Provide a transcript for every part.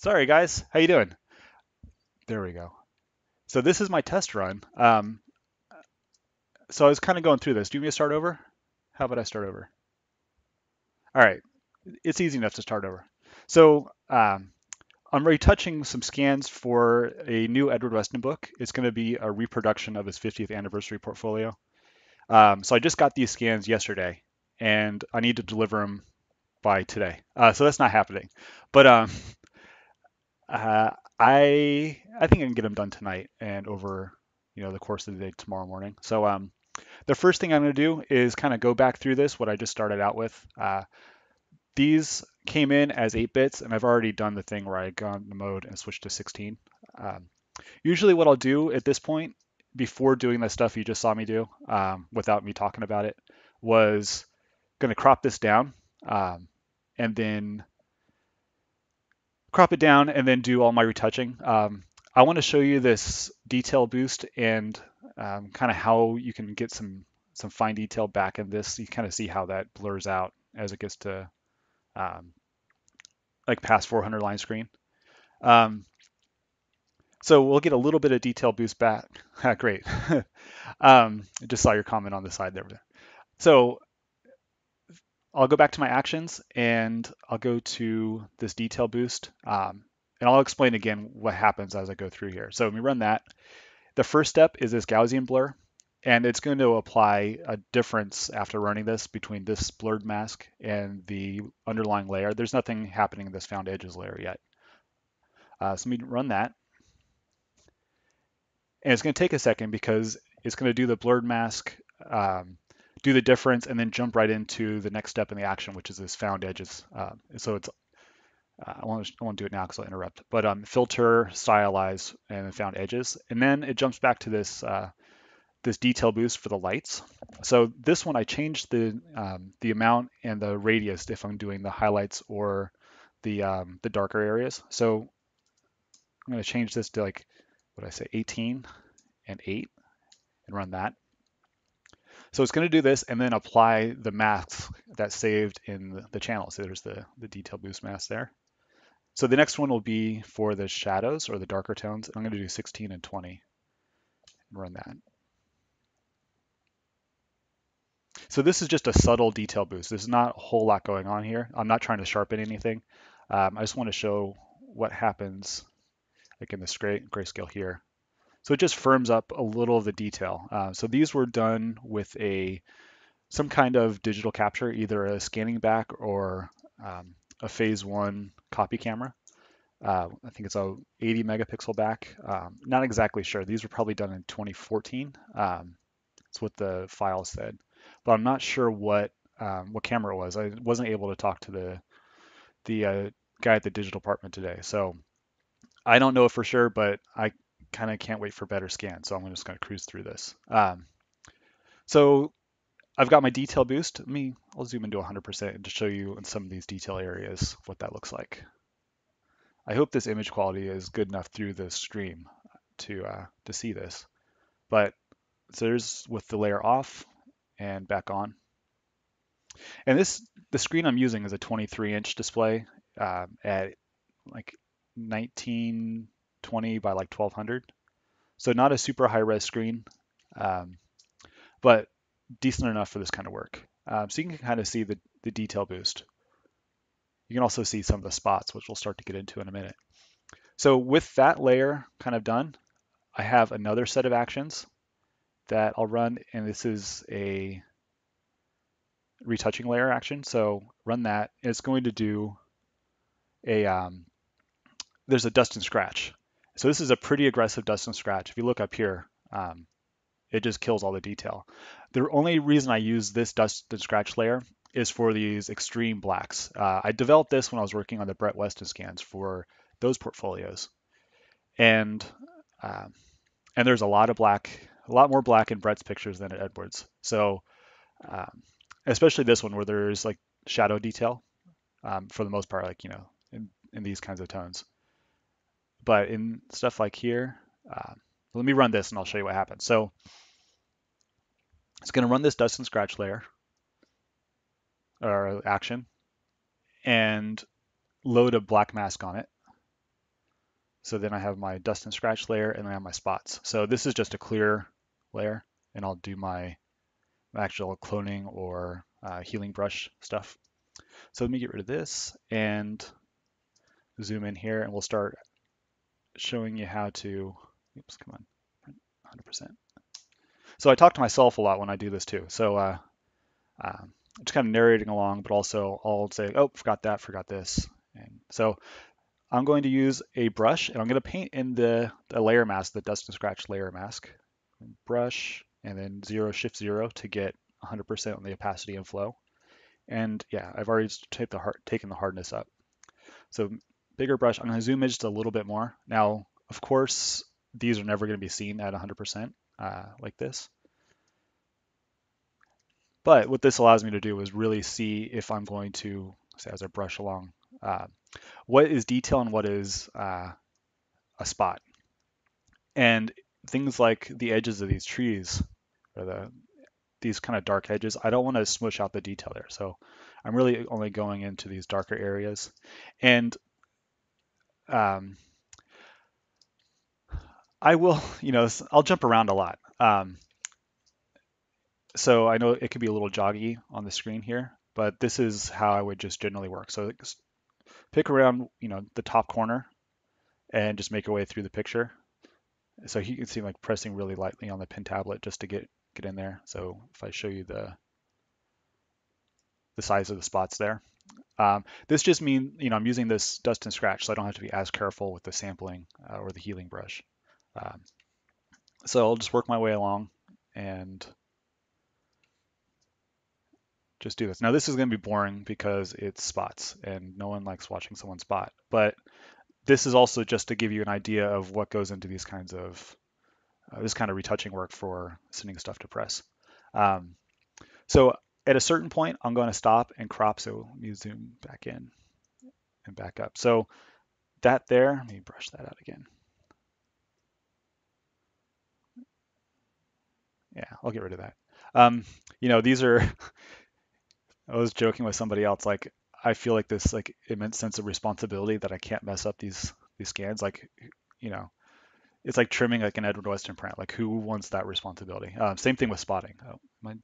Sorry guys, how you doing? There we go. So this is my test run. So I was kind of going through this. Do you want me to start over? How about I start over? All right, it's easy enough to start over. So I'm retouching some scans for a new Edward Weston book. It's going to be a reproduction of his 50th anniversary portfolio. So I just got these scans yesterday, and I need to deliver them by today. So that's not happening. But uh, I think I can get them done tonight and over the course of the day tomorrow morning. So the first thing I'm going to do is kind of go back through this, what I just started out with. These came in as 8 bits, and I've already done the thing where I gone the mode and switched to 16. Um, Usually what I'll do at this point, before doing the stuff you just saw me do, without me talking about it, was going to crop this down, and then crop it down and then do all my retouching. I want to show you this detail boost and kind of how you can get some fine detail back in this. You kind of see how that blurs out as it gets to um, like past 400 line screen. Um, so we'll get a little bit of detail boost back. Great. I just saw your comment on the side there. So I'll go back to my actions and I'll go to this detail boost. And I'll explain again what happens as I go through here. So when we run that, the first step is this Gaussian blur, and it's going to apply a difference after running this between this blurred mask and the underlying layer. There's nothing happening in this found edges layer yet. So let me run that. And it's going to take a second because it's going to do the blurred mask, do the difference, and then jump right into the next step in the action, which is this found edges. So it's I won't do it now because I'll interrupt. But filter, stylize, and found edges, and then it jumps back to this detail boost for the lights. So this one I changed the amount and the radius if I'm doing the highlights or the darker areas. So I'm going to change this to like what I say 18 and 8 and run that. So it's going to do this and then apply the masks that saved in the channel. So there's the detail boost mask there. So the next one will be for the shadows or the darker tones. I'm going to do 16 and 20 and run that. So this is just a subtle detail boost. There's not a whole lot going on here. I'm not trying to sharpen anything. I just want to show what happens like in this grayscale here. So it just firms up a little of the detail. So these were done with some kind of digital capture, either a scanning back or a phase 1 copy camera. I think it's a 80 megapixel back. Not exactly sure. These were probably done in 2014. That's what the file said, but I'm not sure what camera it was. I wasn't able to talk to the guy at the digital department today, so I don't know for sure. But I kind of can't wait for better scans, so I'm just going to cruise through this. So I've got my detail boost. I'll zoom into 100% to show you in some of these detail areas what that looks like. I hope this image quality is good enough through the stream to see this. But so there's with the layer off and back on. And the screen I'm using is a 23-inch display at like 1920 by like 1200. So not a super high res screen, um, but decent enough for this kind of work. So you can kind of see the detail boost. You can also see some of the spots, which we'll start to get into in a minute. So with that layer kind of done, I have another set of actions that I'll run, and this is a retouching layer action. So run that. It's going to do there's a dust and scratch. So this is a pretty aggressive dust and scratch. If you look up here, it just kills all the detail. The only reason I use this dust and scratch layer is for these extreme blacks. I developed this when I was working on the Brett Weston scans for those portfolios. And um, and there's a lot more black in Brett's pictures than at Edward's. So um, especially this one where there's like shadow detail for the most part, like in these kinds of tones. But in stuff like here, let me run this and I'll show you what happens. So it's going to run this dust and scratch layer or action and load a black mask on it. So then I have my dust and scratch layer, and then I have my spots. So this is just a clear layer, and I'll do my actual cloning or healing brush stuff. So let me get rid of this and zoom in here, and we'll start showing you how to, oops, come on, 100%. So I talk to myself a lot when I do this too. So just kind of narrating along, but also I'll say, oh, forgot this. And so I'm going to use a brush, and I'm going to paint in the layer mask, the dust and scratch layer mask. Brush, and then 0, shift 0 to get 100% on the opacity and flow. And yeah, I've already taken the hardness up. So bigger brush, I'm going to zoom in just a little bit more. Now, of course, these are never going to be seen at 100% like this. But what this allows me to do is really see if I'm going to, say as I brush along, uh, what is detail and what is a spot. And things like the edges of these trees, or these kind of dark edges, I don't want to smush out the detail there. So I'm really only going into these darker areas. And I will, I'll jump around a lot. So I know it could be a little joggy on the screen here, but this is how I would just generally work. So pick around, the top corner and just make your way through the picture. So you can see like pressing really lightly on the pen tablet just to get in there. So if I show you the size of the spots there. This just means, I'm using this dust and scratch, so I don't have to be as careful with the sampling or the healing brush. Um, so I'll just work my way along and just do this. Now this is going to be boring because it's spots, and no one likes watching someone spot. But this is also just to give you an idea of what goes into these kinds of this kind of retouching work for sending stuff to press. So at a certain point, I'm going to stop and crop. So let me zoom back in and back up. So that there, let me brush that out again. Yeah, I'll get rid of that. These are, I was joking with somebody else, like, I feel like this like immense sense of responsibility that I can't mess up these scans. Like, you know, it's like trimming like an Edward Weston print. Like, who wants that responsibility? Same thing with spotting. Oh, am I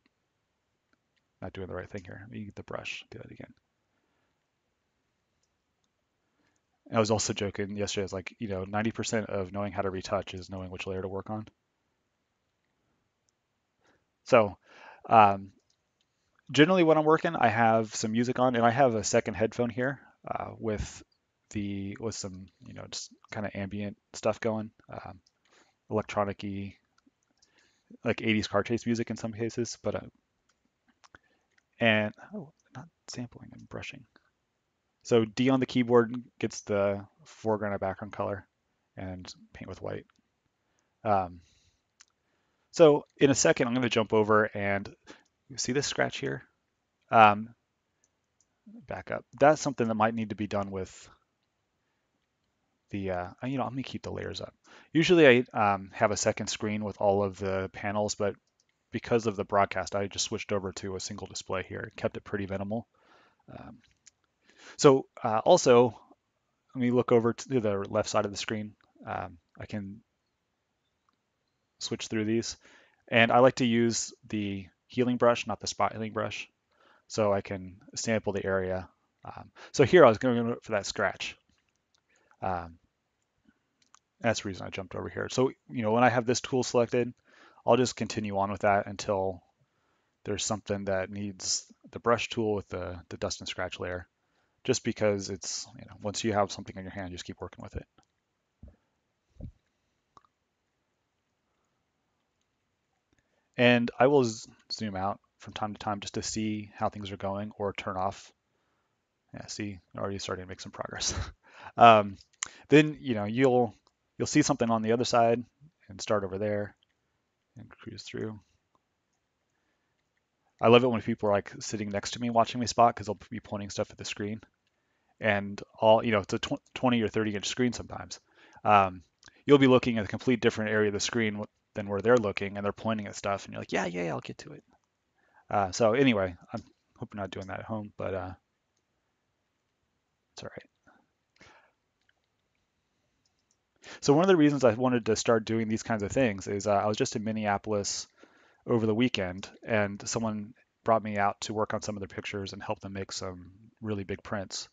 not doing the right thing here? Let me get the brush, do that again. I was also joking yesterday. I was like, 90% of knowing how to retouch is knowing which layer to work on. So, um, generally when I'm working, I have some music on, and I have a second headphone here with some just kind of ambient stuff going, electronic-y, like 80s car chase music in some cases. But and oh, not sampling and brushing. So D on the keyboard gets the foreground and background color, and paint with white. Um, so in a second, I'm going to jump over and you see this scratch here. Um, Back up. That's something that might need to be done with the, I'm going to keep the layers up. Usually I have a second screen with all of the panels, but because of the broadcast, I just switched over to a single display here. It kept it pretty minimal. Also, let me look over to the left side of the screen. I can switch through these. And I like to use the healing brush, not the spot healing brush, so I can sample the area. So here I was going to go for that scratch. That's the reason I jumped over here. So, when I have this tool selected, I'll just continue on with that until there's something that needs the brush tool with the dust and scratch layer, just because it's, once you have something in your hand, just keep working with it. And I will zoom out from time to time just to see how things are going, or turn off. Yeah, see, already starting to make some progress. Then, you'll see something on the other side and start over there and cruise through. I love it when people are like sitting next to me watching me spot, because they'll be pointing stuff at the screen, and it's a 20 or 30-inch screen sometimes. You'll be looking at a complete different area of the screen than where they're looking, and they're pointing at stuff, and you're like, yeah, I'll get to it. So anyway, I hope you're not doing that at home, but it's all right. So one of the reasons I wanted to start doing these kinds of things is I was just in Minneapolis over the weekend, and someone brought me out to work on some of their pictures and help them make some really big prints.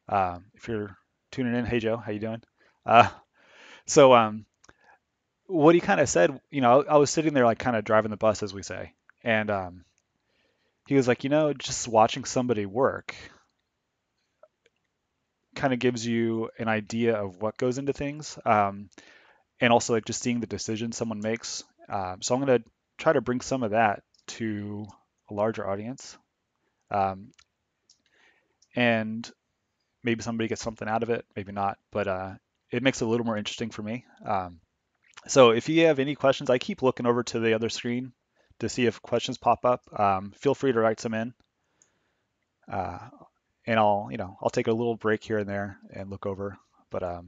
If you're tuning in, hey Joe, how you doing? Uh, so what he kind of said, I was sitting there like kind of driving the bus, as we say, and he was like, just watching somebody work kind of gives you an idea of what goes into things, and also like just seeing the decisions someone makes. So I'm going to try to bring some of that to a larger audience, um, and maybe somebody gets something out of it, maybe not, but it makes it a little more interesting for me. So if you have any questions, I keep looking over to the other screen to see if questions pop up. Feel free to write some in, uh, and I'll take a little break here and there and look over. But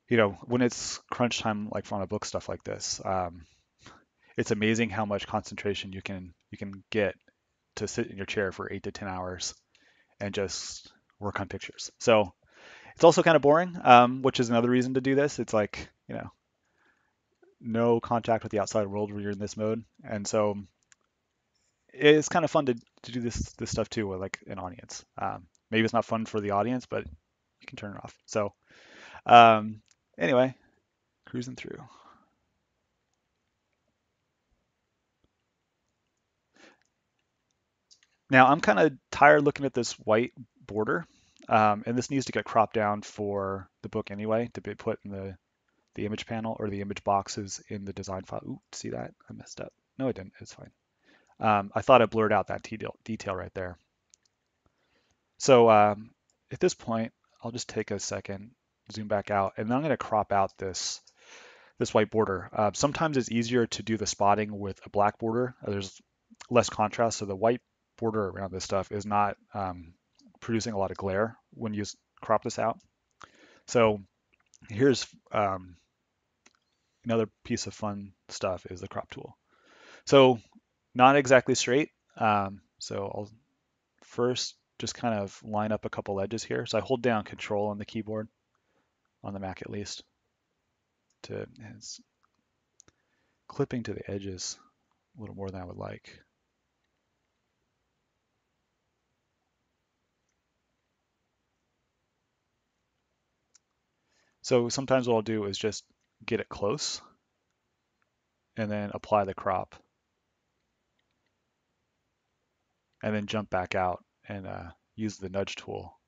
when it's crunch time, like on a book stuff like this, it's amazing how much concentration you can get to sit in your chair for 8 to 10 hours and just work on pictures. So it's also kind of boring, which is another reason to do this. It's like, no contact with the outside world when you're in this mode. And so it's kind of fun to do this stuff too with like an audience. Maybe it's not fun for the audience, but you can turn it off. So um, anyway, cruising through. Now I'm kind of tired looking at this white border, and this needs to get cropped down for the book anyway to be put in the image panel or the image boxes in the design file. Ooh, see that? I messed up. No, I didn't. It's fine. I thought I blurred out that detail right there. So at this point, I'll just take a second, zoom back out, and then I'm going to crop out this white border. Sometimes it's easier to do the spotting with a black border. There's less contrast, so the white border around this stuff is not producing a lot of glare when you crop this out. So here's another piece of fun stuff is the crop tool. So not exactly straight. So I'll first just kind of line up a couple edges here. So I hold down Control on the keyboard, on the Mac at least, to it's clipping to the edges a little more than I would like. So sometimes what I'll do is just get it close and then apply the crop and then jump back out and use the nudge tool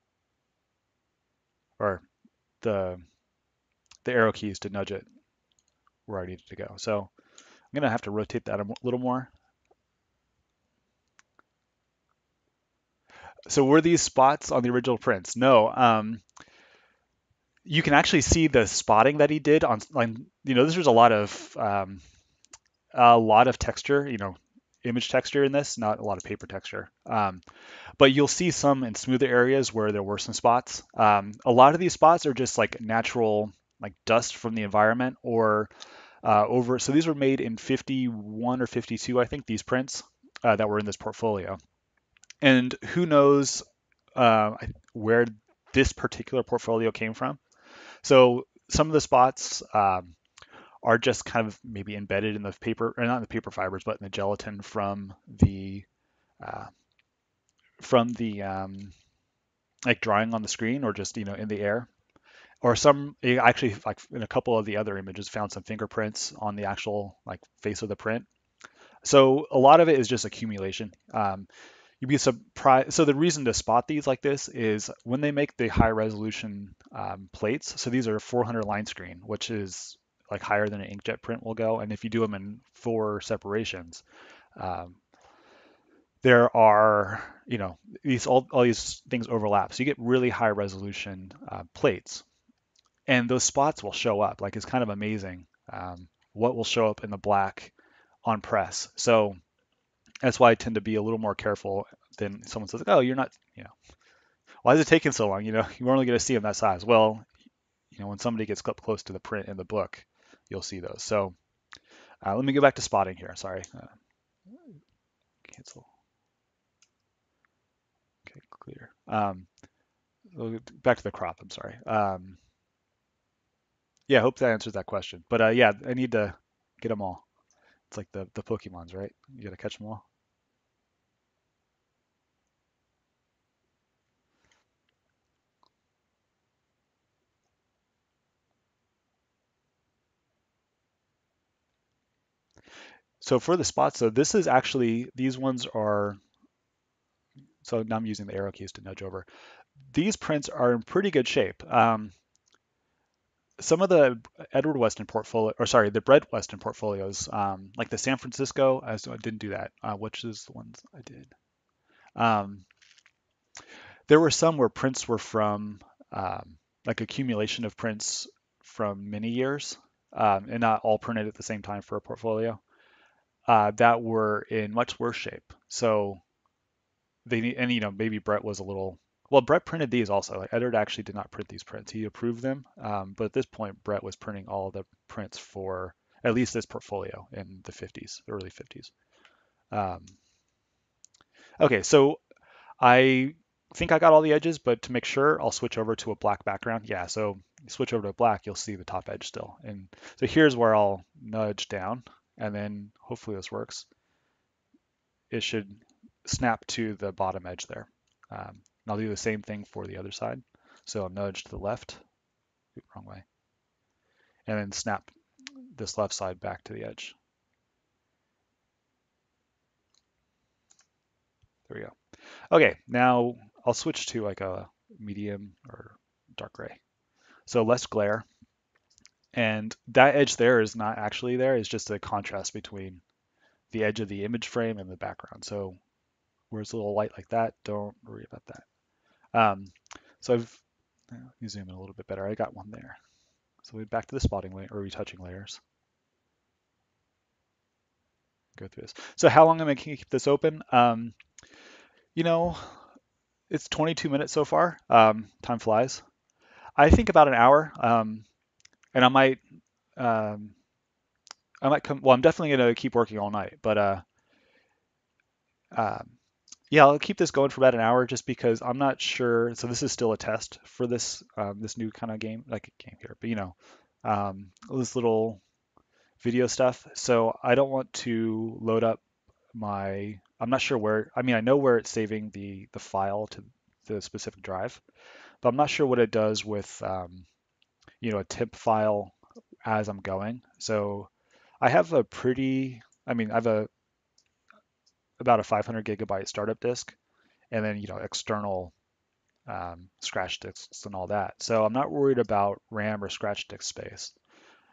or the arrow keys to nudge it where I need it to go. So I'm going to have to rotate that a little more. So were these spots on the original prints? No. You can actually see the spotting that he did on, this was a lot of texture, image texture in this, not a lot of paper texture. But you'll see some in smoother areas where there were some spots. A lot of these spots are just like natural, like dust from the environment or over. So these were made in 51 or 52, I think, these prints that were in this portfolio. And who knows where this particular portfolio came from. So some of the spots are just kind of maybe embedded in the paper, or not in the paper fibers, but in the gelatin uh, from the like drawing on the screen or just in the air. Or some actually like in a couple of the other images found some fingerprints on the actual like face of the print. So a lot of it is just accumulation. You'd be surprised. So the reason to spot these like this is when they make the high resolution plates. So these are 400 line screen, which is like higher than an inkjet print will go. And if you do them in 4 separations, um, there are, all these things overlap. So you get really high resolution plates, and those spots will show up. Like it's kind of amazing what will show up in the black on press. So that's why I tend to be a little more careful than someone says, oh, you're not, why is it taking so long? You're only going to see them that size. Well, when somebody gets up close to the print in the book, you'll see those. So let me go back to spotting here. Sorry. Cancel. Okay, clear. Back to the crop. I'm sorry. Yeah, I hope that answers that question. But yeah, I need to get them all. It's like the Pokemons, right? You gotta catch them all. So for the spots, so this is actually these ones are. So now I'm using the arrow keys to nudge over. These prints are in pretty good shape. Some of the Edward Weston portfolio, or sorry, the Brett Weston portfolios, like the San Francisco, I didn't do that. Which is the ones I did. Um, there were some where prints were from like accumulation of prints from many years, and not all printed at the same time for a portfolio, that were in much worse shape. So they need, and maybe Brett was a little. Well, Brett printed these also. Like Edward actually did not print these prints. He approved them, but at this point, Brett was printing all the prints for at least this portfolio in the 50s, early 50s. Um, okay, so I think I got all the edges, but to make sure, I'll switch over to a black background. Yeah, so switch over to black, you'll see the top edge still. And so here's where I'll nudge down, and then hopefully this works. It should snap to the bottom edge there. And I'll do the same thing for the other side. So I'll nudge to the left, wrong way, and then snap this left side back to the edge. There we go. Okay, now I'll switch to like a medium or dark gray. So less glare. And that edge there is not actually there. It's just a contrast between the edge of the image frame and the background. So where it's a little light like that, don't worry about that. So let me zoom in a little bit better. I got one there. So we're back to the spotting layer or retouching layers. Go through this. So how long am I going to keep this open? You know, it's 22 minutes so far. Time flies. I think about an hour. And um, I might come. Well, I'm definitely going to keep working all night. But um, yeah, I'll keep this going for about an hour just because I'm not sure. So this is still a test for this new kind of game, like a game here, but this little video stuff. So I don't want to load up my. I'm not sure where. I mean, I know where it's saving the file to the specific drive, but I'm not sure what it does with a temp file as I'm going. So I have a pretty. I mean, I have about a 500 gigabyte startup disk, and then external scratch disks and all that. So I'm not worried about RAM or scratch disk space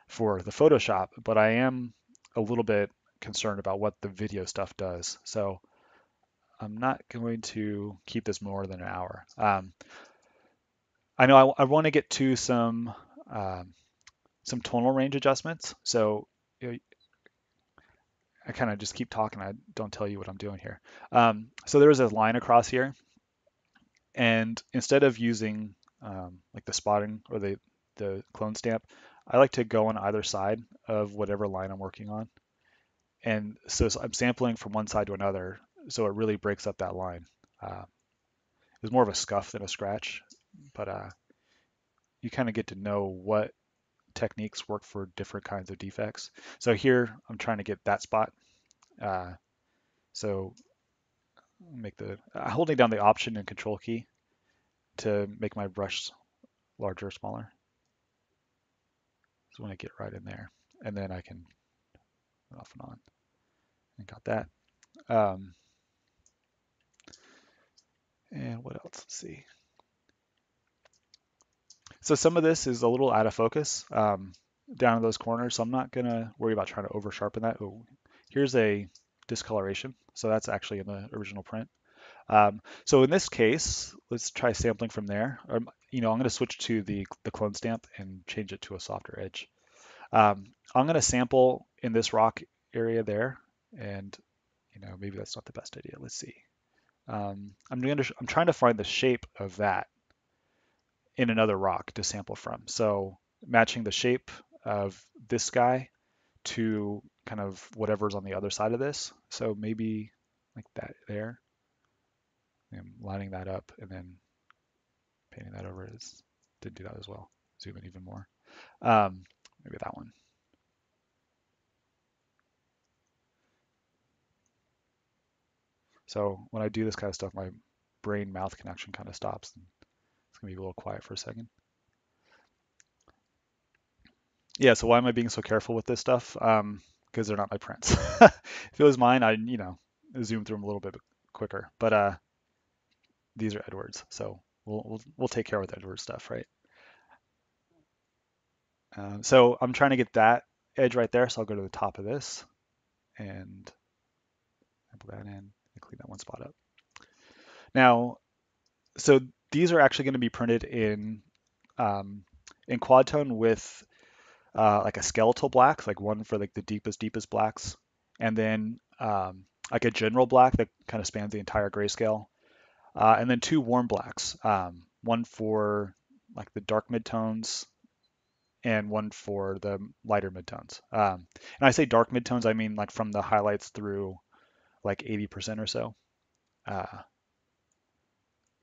for the Photoshop, but I am a little bit concerned about what the video stuff does. So I'm not going to keep this more than an hour. I know I want to get to um, some tonal range adjustments. So I kind of just keep talking. I don't tell you what I'm doing here. So there was a line across here, and instead of using like the spotting or the clone stamp, I like to go on either side of whatever line I'm working on. And so I'm sampling from one side to another, so it really breaks up that line. Uh, it's more of a scuff than a scratch, but you kind of get to know what techniques work for different kinds of defects. So here I'm trying to get that spot. Uh, so make the holding down the Option and Control key to make my brush larger or smaller. So when I get right in there, and then I can off and on. And got that. Um, and what else? Let's see. So some of this is a little out of focus down in those corners, so I'm not gonna worry about trying to over sharpen that. Oh, here's a discoloration. So that's actually in the original print. So in this case, let's try sampling from there. I'm gonna switch to the clone stamp and change it to a softer edge. I'm gonna sample in this rock area there, and maybe that's not the best idea. Let's see. I'm trying to find the shape of that in another rock to sample from. So matching the shape of this guy to kind of whatever's on the other side of this. So maybe like that there. I'm lining that up and then painting that over. Didn't do that as well. zoom in even more. Maybe that one. So when I do this kind of stuff, my brain-mouth connection kind of stops. And it's gonna be a little quiet for a second. Yeah, so why am I being so careful with this stuff? Because they're not my prints. If it was mine, I'd zoom through them a little bit quicker. But these are Edwards, so we'll take care of the Edwards stuff, right? So I'm trying to get that edge right there, so I'll go to the top of this and put that in and clean that one spot up. Now, so these are actually going to be printed um, in quad tone with like a skeletal black, like one for like the deepest blacks, and then like a general black that kind of spans the entire grayscale, and then two warm blacks, one for like the dark midtones and one for the lighter midtones. And I say dark midtones, I mean like from the highlights through like 80% or so. Uh,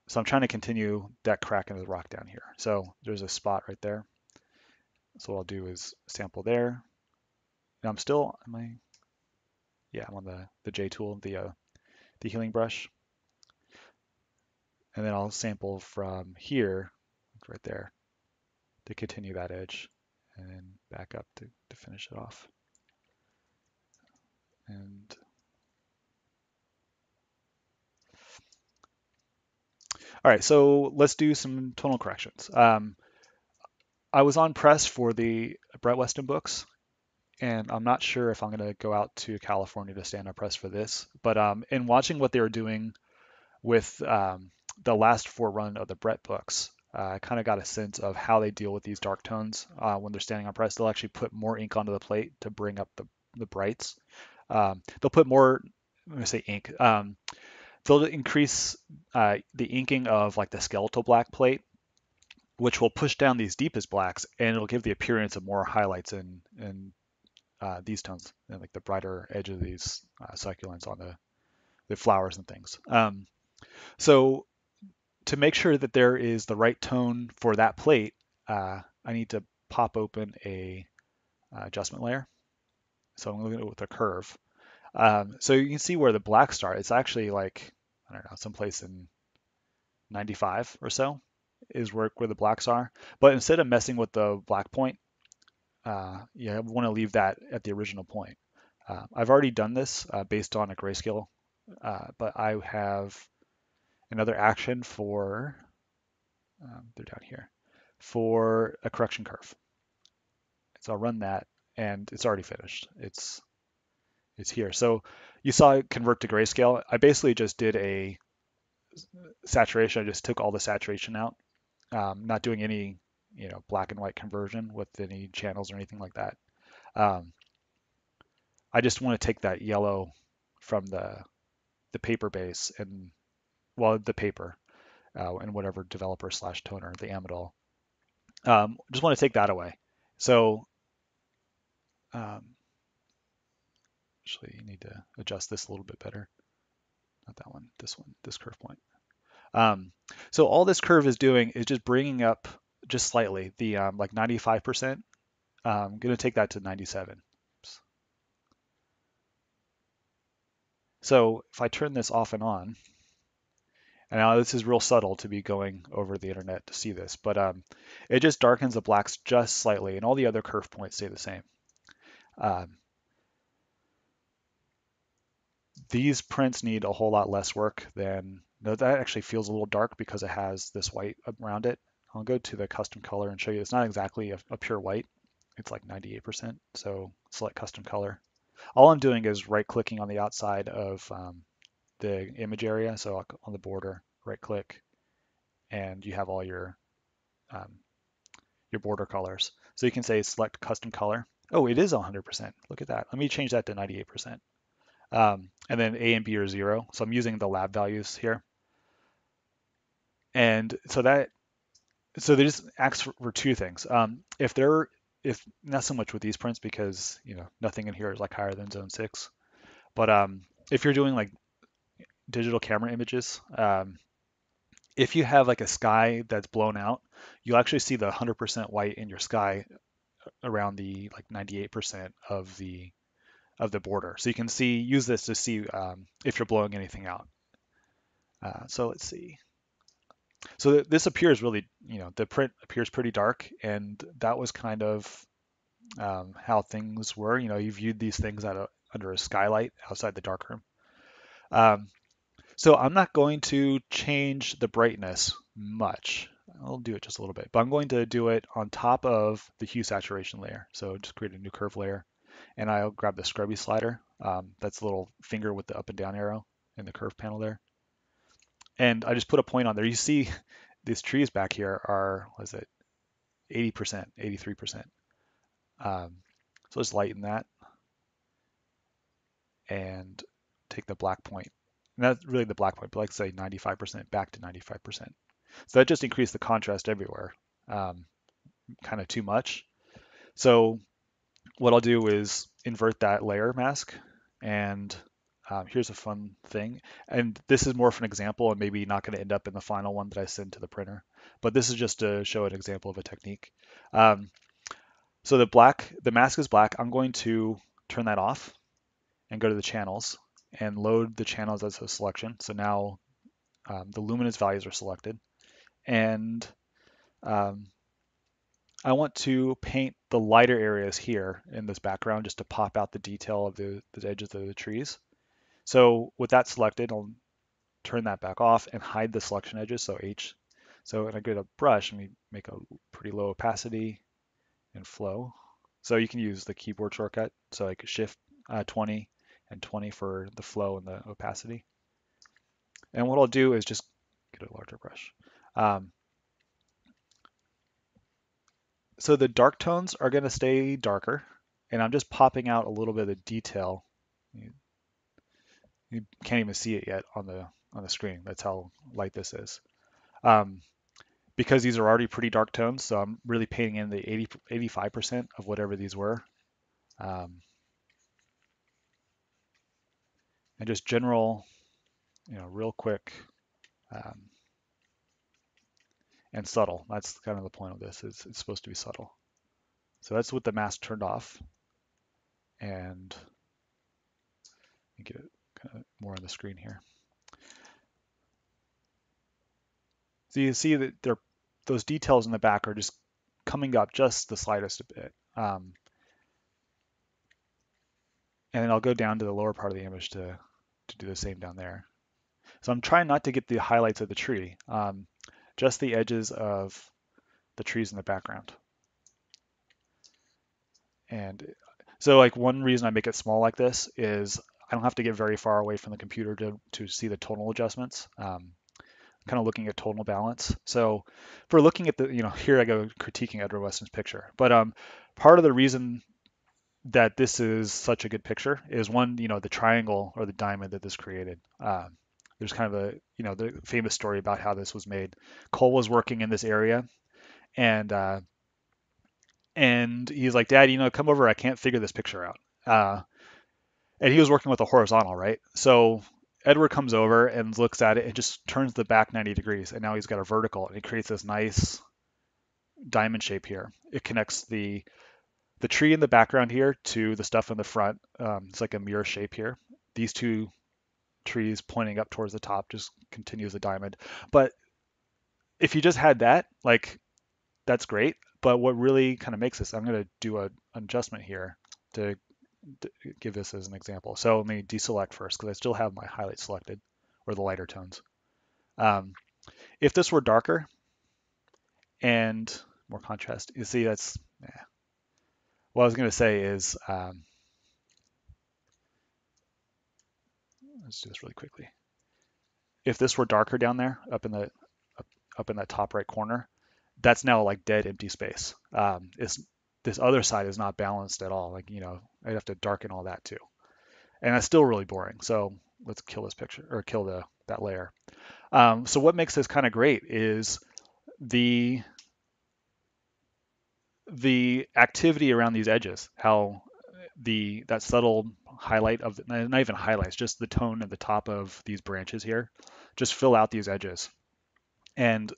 so I'm trying to continue that crack into the rock down here. So there's a spot right there. So what I'll do is sample there. Now I'm still, yeah, I'm on the J tool, the healing brush. And then I'll sample from here, right there, to continue that edge and then back up to finish it off. And all right, so let's do some tonal corrections. I was on press for the Brett Weston books, and I'm not sure if I'm going to go out to California to stand on press for this. But in watching what they were doing with the last four run of the Brett books, I kind of got a sense of how they deal with these dark tones when they're standing on press. They'll actually put more ink onto the plate to bring up the brights. They'll put more, I'm going to say ink. They'll increase the inking of like the skeletal black plate, which will push down these deepest blacks, and it'll give the appearance of more highlights in these tones and like the brighter edge of these succulents on the flowers and things. So to make sure that there is the right tone for that plate, I need to pop open a adjustment layer. So I'm looking at it with a curve. So you can see where the black start. It's actually like, I don't know, someplace in 95 or so is where the blacks are. But instead of messing with the black point, you want to leave that at the original point. I've already done this based on a grayscale, but I have another action for, they're down here, for a correction curve. So I'll run that, and it's already finished. It's here. So you saw it convert to grayscale. I basically just did a saturation. I just took all the saturation out, not doing any black and white conversion with any channels or anything like that. Um, I just want to take that yellow from the paper base and the paper and whatever developer slash toner, the amidol. Just want to take that away. So um, actually, you need to adjust this a little bit better. Not that one, this curve point. So all this curve is doing is just bringing up just slightly the like 95%. I'm going to take that to 97. Oops. So if I turn this off and on, and now this is real subtle to be going over the internet to see this, but it just darkens the blacks just slightly, and all the other curve points stay the same. These prints need a whole lot less work than, no, that actually feels a little dark because it has this white around it. I'll go to the custom color and show you it's not exactly a pure white. It's like 98%. So select custom color. All I'm doing is right clicking on the outside of the image area. So on the border, right click, and you have all your border colors. So you can say select custom color. Oh, it is 100%. Look at that. Let me change that to 98%. And then A and B are 0. So I'm using the lab values here. And so they just acts for two things. If not so much with these prints because nothing in here is like higher than zone 6. But if you're doing like digital camera images, if you have like a sky that's blown out, you'll actually see the 100% white in your sky around the like 98% of the border. So you can see, use this to see if you're blowing anything out. So let's see. So this appears really, the print appears pretty dark, and that was kind of how things were. You viewed these things under a skylight outside the darkroom. Um, so I'm not going to change the brightness much. I'll do it just a little bit, but I'm going to do it on top of the hue saturation layer. So just create a new curve layer, and I'll grab the scrubby slider. That's the little finger with the up and down arrow in the curve panel there. And I just put a point on there. You see these trees back here are, what is it, 80%, 83%. So let's lighten that and take the black point. And that's really the black point, but like say 95% back to 95%. So that just increased the contrast everywhere, kind of too much. So what I'll do is invert that layer mask, and here's a fun thing. And this is more of an example and maybe not going to end up in the final one that I send to the printer, but this is just to show an example of a technique. So the mask is black. I'm going to turn that off and go to the channels and load the channels as a selection. So now the luminance values are selected, and um, I want to paint the lighter areas here in this background just to pop out the detail of the edges of the trees. So with that selected, I'll turn that back off and hide the selection edges, so H. So when I go to brush, and we make a pretty low opacity and flow. So you can use the keyboard shortcut, so like Shift 20 and 20 for the flow and the opacity. And what I'll do is just get a larger brush. So the dark tones are going to stay darker, and I'm just popping out a little bit of detail. You can't even see it yet on the screen. That's how light this is. Um, because these are already pretty dark tones, so I'm really painting in the 85% of whatever these were. And just general, real quick um, and subtle. That's kind of the point of this. It's supposed to be subtle. So that's with the mask turned off, and get it kind of more on the screen here. So you see that those details in the back are just coming up just the slightest a bit. And then I'll go down to the lower part of the image to do the same down there. So I'm trying not to get the highlights of the tree, just the edges of the trees in the background. And so like one reason I make it small like this is I don't have to get very far away from the computer to see the tonal adjustments. Kind of looking at tonal balance. So for looking at the, here I go critiquing Edward Weston's picture. But part of the reason that this is such a good picture is one, the triangle or the diamond that this created. There's kind of the famous story about how this was made. Cole was working in this area, and he's like, Dad, come over. I can't figure this picture out. And he was working with a horizontal, right? So Edward comes over and looks at it and just turns the back 90 degrees, and now he's got a vertical, and it creates this nice diamond shape here. It connects the tree in the background here to the stuff in the front. It's like a mirror shape here. These two trees pointing up towards the top just continues the diamond. But if you just had that, like, that's great. But what really kind of makes this, I'm going to do an adjustment here to give this as an example. So let me deselect first because I still have my highlight selected, or the lighter tones. If this were darker and more contrast, you see that's, what I was going to say is, let's do this really quickly. If this were darker down there, up in that top right corner, that's now like dead empty space. This other side is not balanced at all. Like, I'd have to darken all that too. And that's still really boring. So let's kill this picture, or kill that layer. So what makes this kind of great is the activity around these edges, how that subtle highlight of not even highlights, just the tone at the top of these branches here, just fill out these edges. And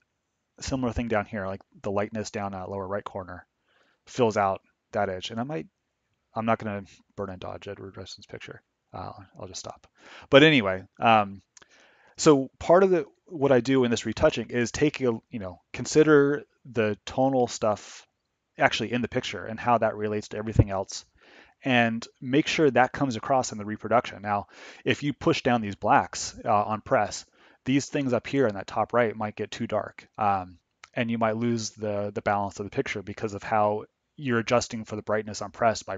similar thing down here, like the lightness down that lower right corner fills out that edge. And I'm not going to burn and dodge Edward Weston's picture. I'll just stop. But anyway, so part of what I do in this retouching is consider the tonal stuff actually in the picture and how that relates to everything else, and make sure that comes across in the reproduction. Now, if you push down these blacks on press, these things up here in that top right might get too dark, and you might lose the balance of the picture because of how you're adjusting for the brightness on press by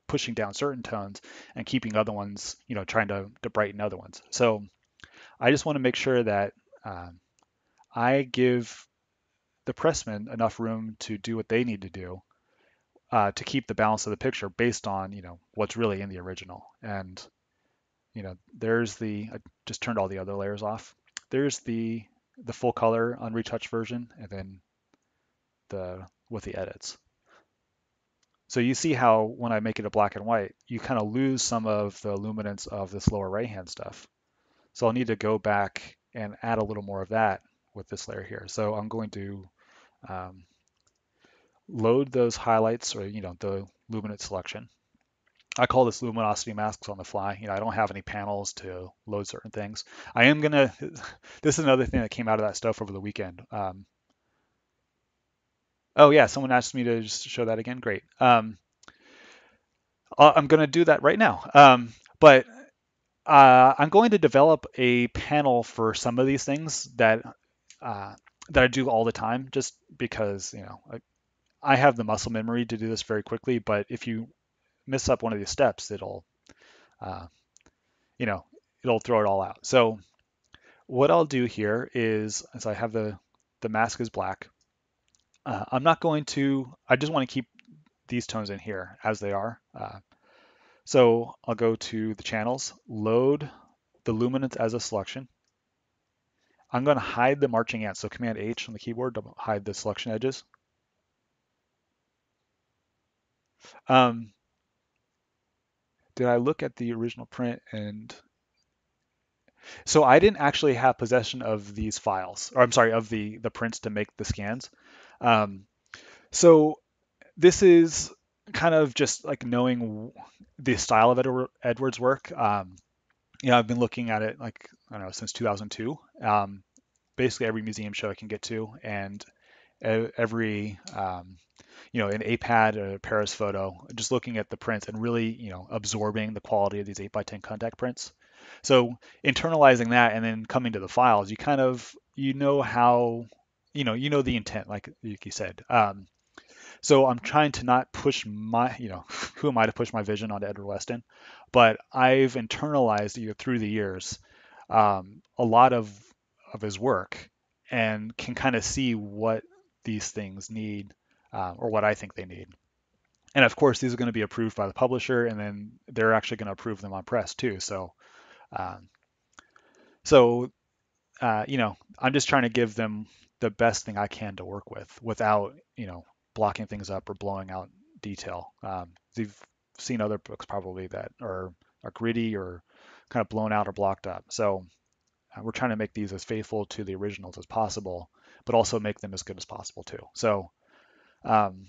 pushing down certain tones and keeping other ones, trying to brighten other ones. So I just want to make sure that um, I give the pressmen enough room to do what they need to do to keep the balance of the picture based on what's really in the original. And there's I just turned all the other layers off. There's the full color unretouched version, and then the with the edits. So you see how when I make it a black and white, you kind of lose some of the luminance of this lower right hand stuff. So I'll need to go back and add a little more of that with this layer here. So I'm going to um, load those highlights, or the luminance selection. I call this luminosity masks on the fly. I don't have any panels to load certain things. I am gonna. This is another thing that came out of that stuff over the weekend. Oh yeah, someone asked me to just show that again. Great. I'm gonna do that right now. But I'm going to develop a panel for some of these things uh, that I do all the time, just because I have the muscle memory to do this very quickly. But if you miss up one of these steps, uh, you know, it'll throw it all out. So what I'll do here is, as I have the mask is black, I'm not going to. I just want to keep these tones in here as they are. So I'll go to the channels, load the luminance as a selection. I'm going to hide the marching ants, so Command H on the keyboard to hide the selection edges. Um, did I look at the original print? And so I didn't actually have possession of these files, or I'm sorry, of the prints to make the scans. Um, so this is kind of just like knowing the style of Edward's work. I've been looking at it like, I don't know, since 2002. Basically every museum show I can get to, and every an APAD or a Paris photo, just looking at the prints and really absorbing the quality of these 8x10 contact prints. So internalizing that and then coming to the files, you kind of how the intent, like you said. So I'm trying to not push my, who am I to push my vision onto Edward Weston? But I've internalized through the years a lot of his work, and can kind of see what these things need, or what I think they need. And of course, these are going to be approved by the publisher, and then they're actually going to approve them on press too. Um, so I'm just trying to give them the best thing I can to work with without, blocking things up or blowing out detail. You've seen other books probably that are gritty or kind of blown out or blocked up. So we're trying to make these as faithful to the originals as possible, but also make them as good as possible too. So um,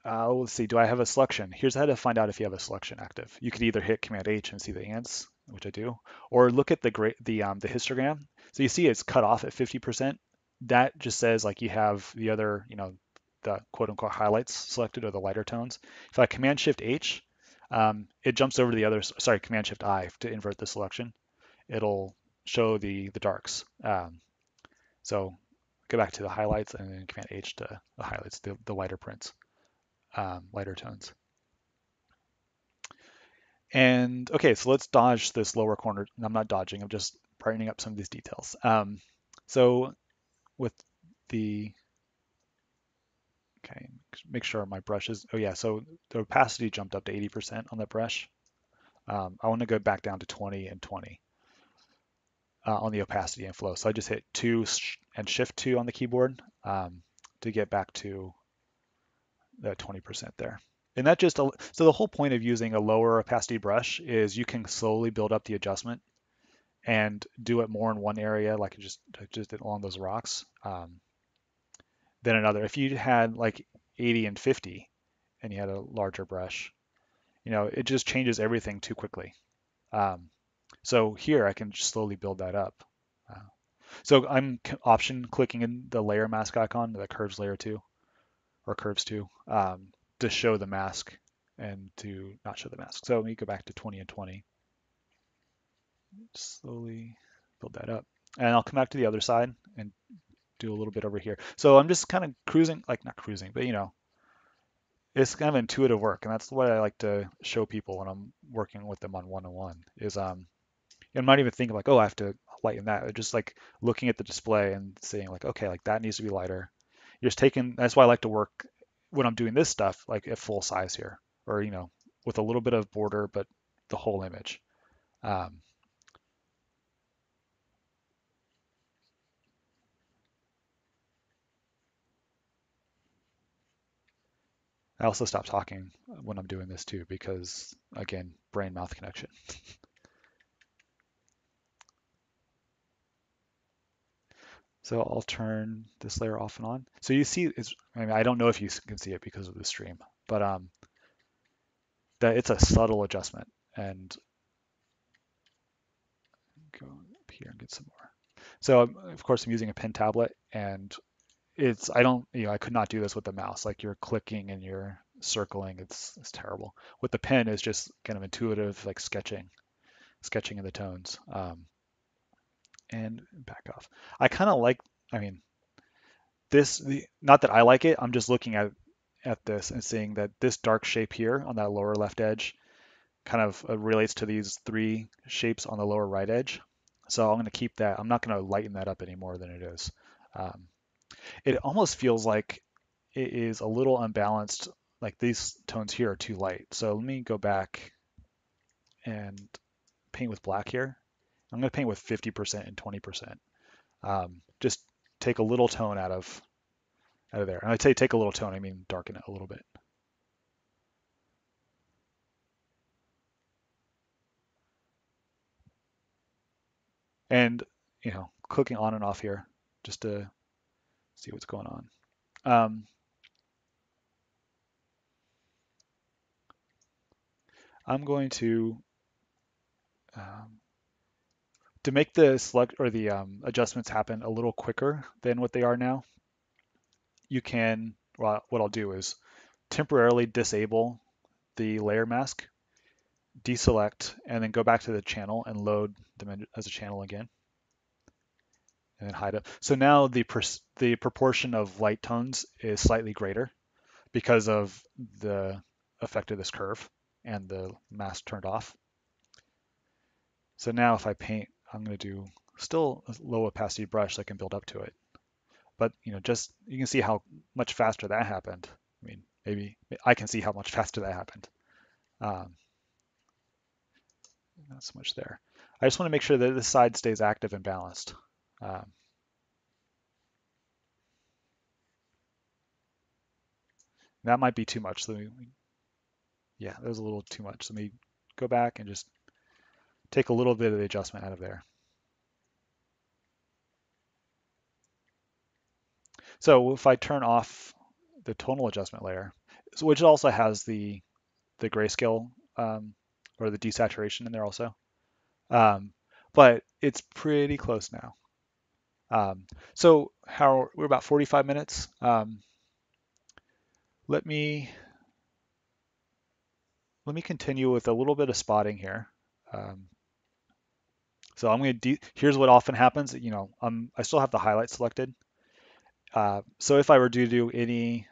let's see, do I have a selection? Here's how to find out if you have a selection active. You could either hit Command H and see the ants, which I do, or look at the histogram. So you see it's cut off at 50%. That just says like you have the other, the quote unquote highlights selected, or the lighter tones. If I Command Shift H, it jumps over to the other, sorry, Command Shift I to invert the selection. It'll show the darks. So go back to the highlights and then Command H to the highlights, the lighter prints, lighter tones. And okay, so let's dodge this lower corner. I'm not dodging, I'm just brightening up some of these details. So with the, okay, make sure my brush is, oh yeah, so the opacity jumped up to 80% on that brush. I want to go back down to 20 and 20 on the opacity and flow. So I just hit 2 and Shift 2 on the keyboard to get back to that 20% there. And that just, so the whole point of using a lower opacity brush is you can slowly build up the adjustment and do it more in one area, like just did along those rocks, than another. If you had like 80 and 50 and you had a larger brush, it just changes everything too quickly. Um, so here I can just slowly build that up. Uh, so I'm option clicking in the layer mask icon, the curves layer 2 or curves 2, to show the mask and to not show the mask. So let me go back to 20 and 20, slowly build that up. And I'll come back to the other side and do a little bit over here. So I'm just kind of cruising, like not cruising, but it's kind of intuitive work. And that's what I like to show people when I'm working with them on one-on-one is I'm not even thinking like, oh, I have to lighten that. Just like looking at the display and saying like, okay, like that needs to be lighter. You're just taking, that's why I like to work when I'm doing this stuff, like at full size here, or, with a little bit of border, but the whole image. Um, I also stop talking when I'm doing this too, because again, brain mouth connection. So I'll turn this layer off and on. So you see, I mean, I don't know if you can see it because of the stream, but that it's a subtle adjustment. And go up here and get some more. So of course I'm using a pen tablet, and I don't, I could not do this with the mouse. Like you're clicking and you're circling, it's terrible. With the pen, it's just kind of intuitive, like sketching in the tones. And back off. I kind of like, I mean, not that I like it, I'm just looking at this and seeing that this dark shape here on that lower left edge kind of relates to these three shapes on the lower right edge. So I'm going to keep that. I'm not going to lighten that up any more than it is. Um, it almost feels like it is a little unbalanced. Like these tones here are too light. So let me go back and paint with black here. I'm going to paint with 50% and 20%. Just take a little tone out of there. And I say take a little tone, I mean darken it a little bit. And clicking on and off here just to see what's going on. Um, I'm going um, to make the select or the adjustments happen a little quicker than what they are now. You can, well, what I'll do is temporarily disable the layer mask, deselect, and then go back to the channel and load them as a channel again, and then hide it. So now the proportion of light tones is slightly greater because of the effect of this curve and the mask turned off. So now if I paint, I'm going to do still a low opacity brush so I can build up to it. But just you can see how much faster that happened. I mean, maybe I can see how much faster that happened. Um, not so much there. I just want to make sure that this side stays active and balanced. Um, that might be too much. So yeah, that was a little too much. So let me go back and just take a little bit of the adjustment out of there. So if I turn off the tonal adjustment layer, which also has the grayscale or the desaturation in there also, um, but it's pretty close now. So how we're about 45 minutes. Let me continue with a little bit of spotting here. Um, so I'm going to here's what often happens. I still have the highlight selected. So if I were to do any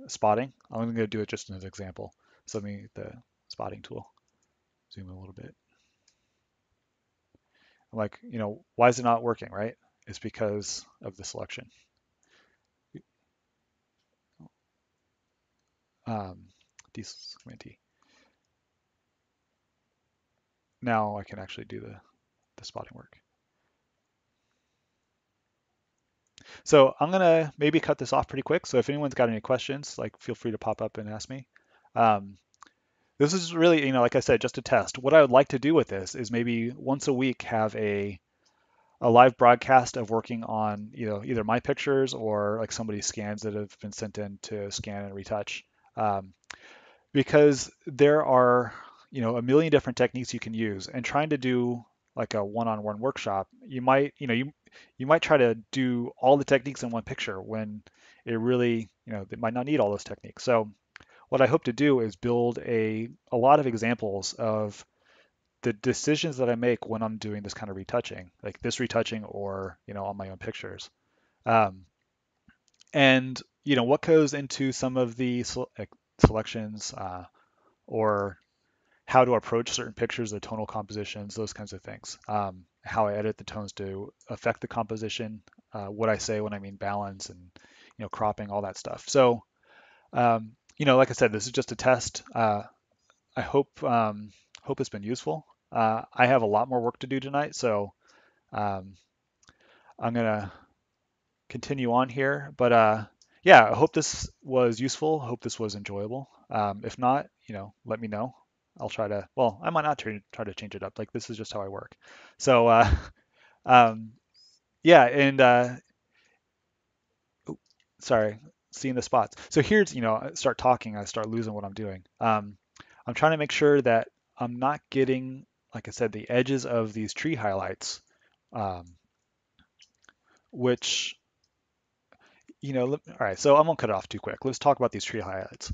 spotting, I'm going to do it just as an example. So let me get the spotting tool, zoom in a little bit. I'm like, why is it not working, right? It's because of the selection. Um, Command D. Now I can actually do the spotting work. So I'm gonna maybe cut this off pretty quick. So if anyone's got any questions, like feel free to pop up and ask me. Um, this is really, like I said, just a test. What I would like to do with this is maybe once a week have a live broadcast of working on either my pictures or like somebody's scans that have been sent in to scan and retouch. Um, because there are a million different techniques you can use, and trying to do like a one-on-one workshop, you might try to do all the techniques in one picture when it really they might not need all those techniques. So what I hope to do is build a lot of examples of the decisions that I make when I'm doing this kind of retouching, like this retouching or on my own pictures. Um, and what goes into some of the selections, or how to approach certain pictures, the tonal compositions, those kinds of things. How I edit the tones to affect the composition, what I say when I mean balance, and cropping, all that stuff. So like I said, this is just a test. I hope it's been useful. I have a lot more work to do tonight, so um, I'm gonna continue on here. But yeah, I hope this was useful. I hope this was enjoyable. If not, let me know. I'll try to. Well, I might not try to change it up. Like this is just how I work. So um, yeah, and sorry, seeing the spots. So here's, I start talking, I start losing what I'm doing. I'm trying to make sure that I'm not getting, like I said, the edges of these tree highlights, um, which, all right, so I'm gonna cut it off too quick. Let's talk about these tree highlights.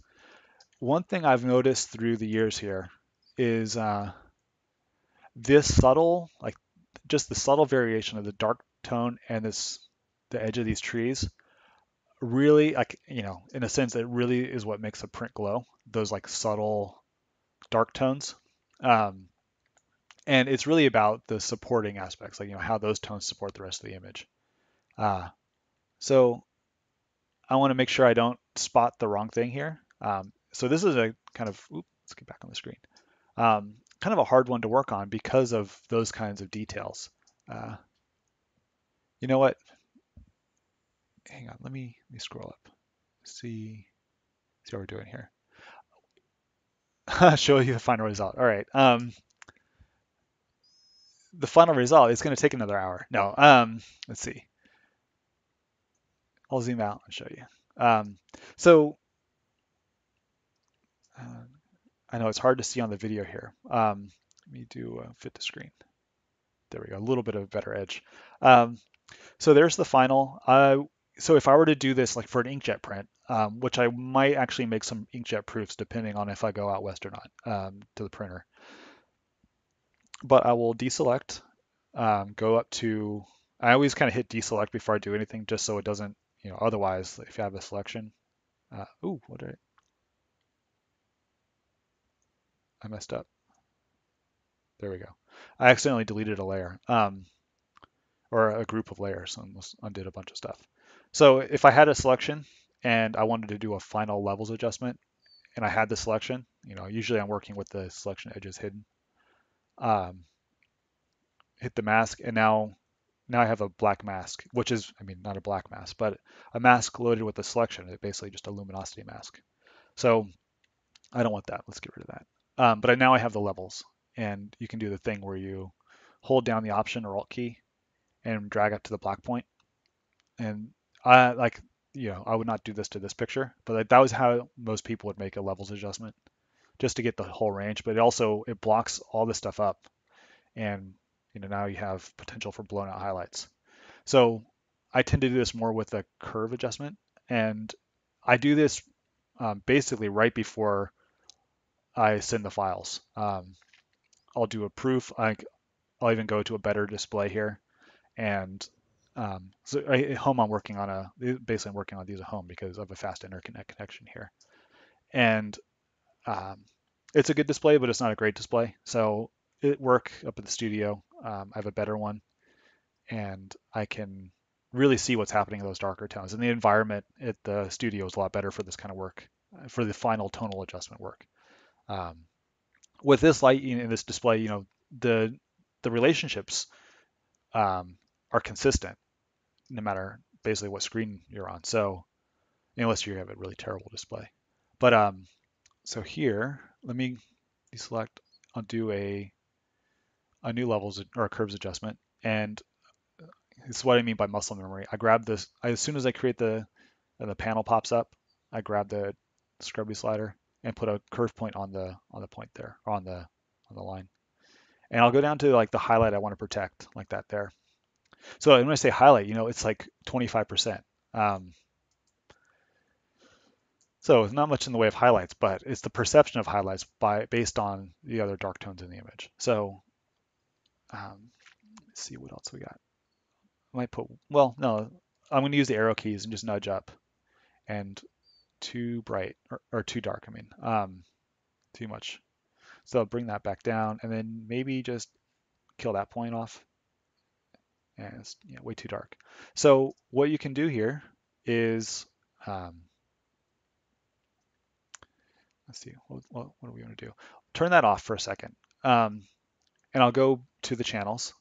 One thing I've noticed through the years here is this subtle, like just the subtle variation of the dark tone and the edge of these trees really, like, in a sense, it really is what makes a print glow, those like subtle dark tones. Um, and it's really about the supporting aspects, like, how those tones support the rest of the image. So I want to make sure I don't spot the wrong thing here. So this is a kind of, let's get back on the screen. Kind of a hard one to work on because of those kinds of details. Uh, you know what? Hang on, let me scroll up. See how we're doing here. Show you the final result. All right. The final result is going to take another hour. No. Let's see. I'll zoom out and show you. So I know it's hard to see on the video here. Let me do fit to screen. There we go. A little bit of a better edge. So there's the final. So if I were to do this like for an inkjet print, which I might actually make some inkjet proofs depending on if I go out west or not, to the printer. But I will deselect, go up to, I always kind of hit deselect before I do anything just so it doesn't, otherwise if you have a selection, what did I messed up. There we go. I accidentally deleted a layer, or a group of layers, and undid a bunch of stuff. So if I had a selection and I wanted to do a final levels adjustment and I had the selection, usually I'm working with the selection edges hidden, um, hit the mask, and now I have a black mask, which is, I mean, not a black mask, but a mask loaded with a selection. It's basically just a luminosity mask. So I don't want that. Let's get rid of that. But now I have the levels, and you can do the thing where you hold down the Option or Alt key and drag up to the black point. And I like, I would not do this to this picture, but that was how most people would make a levels adjustment, just to get the whole range. But it blocks all this stuff up, and now you have potential for blown out highlights. So I tend to do this more with a curve adjustment, and I do this basically right before I send the files. I'll do a proof. I'll even go to a better display here, and so at home basically I'm working on these at home because of a fast interconnect connection here, and um, it's a good display, but it's not a great display. So at work up at the studio, I have a better one, and I can really see what's happening in those darker tones. And the environment at the studio is a lot better for this kind of work, for the final tonal adjustment work. Um, with this light in this display, the relationships um, are consistent no matter basically what screen you're on. So unless you have a really terrible display, but so here, let me deselect, I'll do a new levels or a curves adjustment. And this is what I mean by muscle memory. I grab this, as soon as I create the panel pops up, I grab the scrubby slider and put a curve point on the point there, or on the line. And I'll go down to like the highlight I want to protect, like that there. So when I say highlight, it's like 25%. Um, so it's not much in the way of highlights, but it's the perception of highlights based on the other dark tones in the image. So let's see what else we got. I might put, well, no, I'm going to use the arrow keys and just nudge up and too bright or too dark, I mean, too much. So I'll bring that back down and then maybe just kill that point off. And it's way too dark. So what you can do here is, um, let's see, what do we want to do? Turn that off for a second. And I'll go to the channels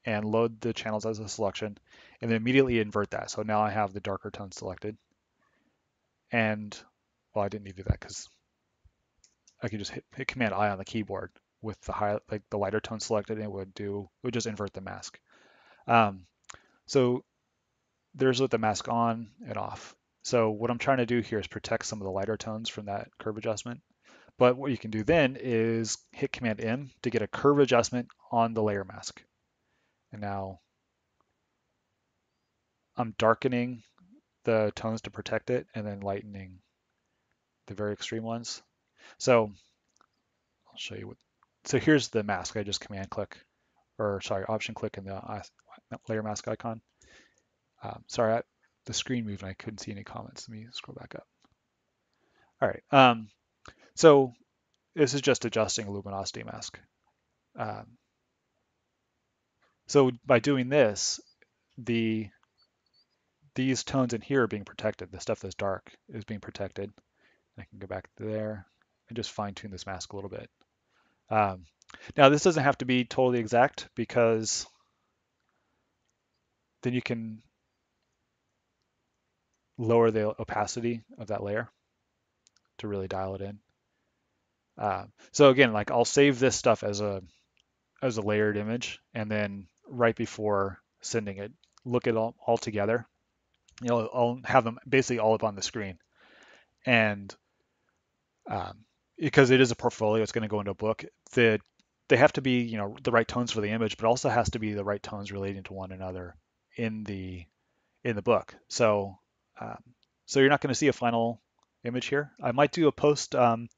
and load the channels as a selection and then immediately invert that. So now I have the darker tone selected. And, well, I didn't need to do that because I could just hit Command I on the keyboard with the lighter tone selected, and it would just invert the mask. Um, so there's with the mask on and off. So what I'm trying to do here is protect some of the lighter tones from that curve adjustment. But what you can do then is hit Command M to get a curve adjustment on the layer mask. And now I'm darkening the tones to protect it and then lightening the very extreme ones. So I'll show you so here's the mask. I just Command click, or sorry, Option click in the layer mask icon. Sorry, the screen moved and I couldn't see any comments. Let me scroll back up. All right. So this is just adjusting a luminosity mask. Um, so by doing this, these tones in here are being protected. The stuff that's dark is being protected. I can go back there and just fine tune this mask a little bit. Now this doesn't have to be totally exact because then you can lower the opacity of that layer to really dial it in. So again, like I'll save this stuff as a layered image, and then right before sending it, look at all together. I'll have them basically all up on the screen, and because it is a portfolio, it's going to go into a book. They have to be the right tones for the image, but also has to be the right tones relating to one another in the book. Um, so you're not going to see a final image here. I might do a post on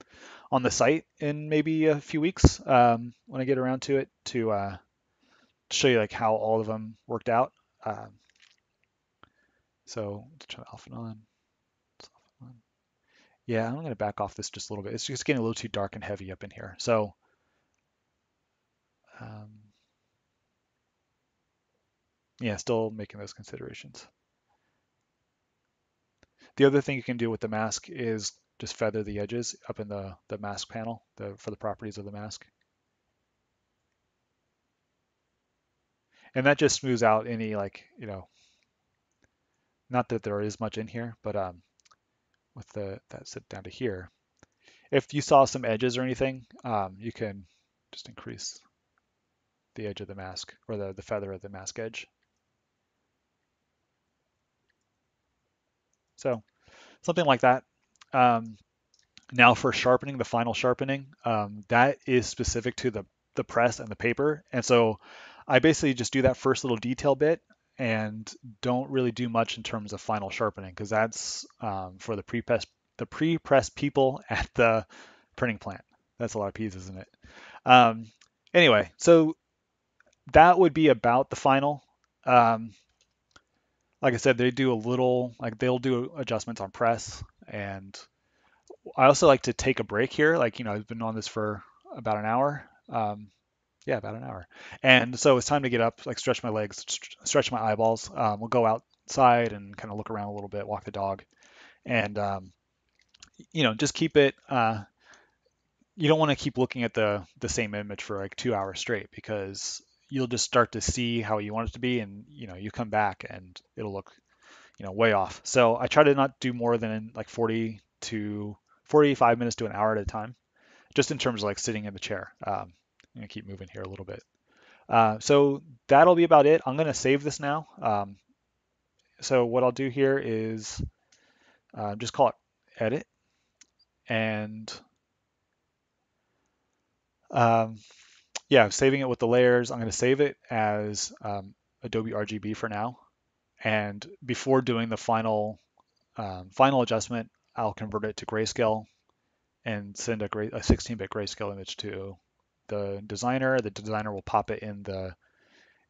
the site in maybe a few weeks when I get around to it to show you like how all of them worked out. Um, so let's turn it off and on. Yeah, I'm going to back off this just a little bit. It's just getting a little too dark and heavy up in here. So um, yeah, still making those considerations. The other thing you can do with the mask is just feather the edges up in the mask panel for the properties of the mask. And that just smooths out any not that there is much in here, but with that set down to here. If you saw some edges or anything, you can just increase the edge of the mask or the feather of the mask edge. So something like that. Now for sharpening, the final sharpening, that is specific to the press and the paper. And so I basically just do that first little detail bit and don't really do much in terms of final sharpening because that's for the pre-press people at the printing plant. That's a lot of P's, isn't it? Um, anyway, so that would be about the final. Um, like I said, they do a little, like they'll do adjustments on press. And I also like to take a break here. Like, I've been on this for about an hour. Yeah, about an hour. And so it's time to get up, like stretch my legs, stretch my eyeballs. We'll go outside and kind of look around a little bit, walk the dog, and just keep it. You don't want to keep looking at the same image for like 2 hours straight because you'll just start to see how you want it to be, and you come back and it'll look way off. So I try to not do more than like 40 to 45 minutes to an hour at a time, just in terms of like sitting in the chair. I'm gonna keep moving here a little bit. So that'll be about it. I'm gonna save this now. So what I'll do here is just call it edit, and um, yeah, saving it with the layers. I'm going to save it as Adobe RGB for now. And before doing the final adjustment, I'll convert it to grayscale and send a 16-bit grayscale image to the designer. The designer will pop it into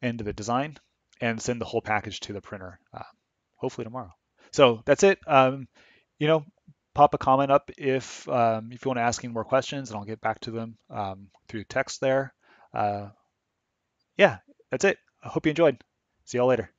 the design and send the whole package to the printer, hopefully tomorrow. So that's it. You know, pop a comment up if you want to ask any more questions, and I'll get back to them through text there. Uh, yeah, that's it. I hope you enjoyed. See y'all later.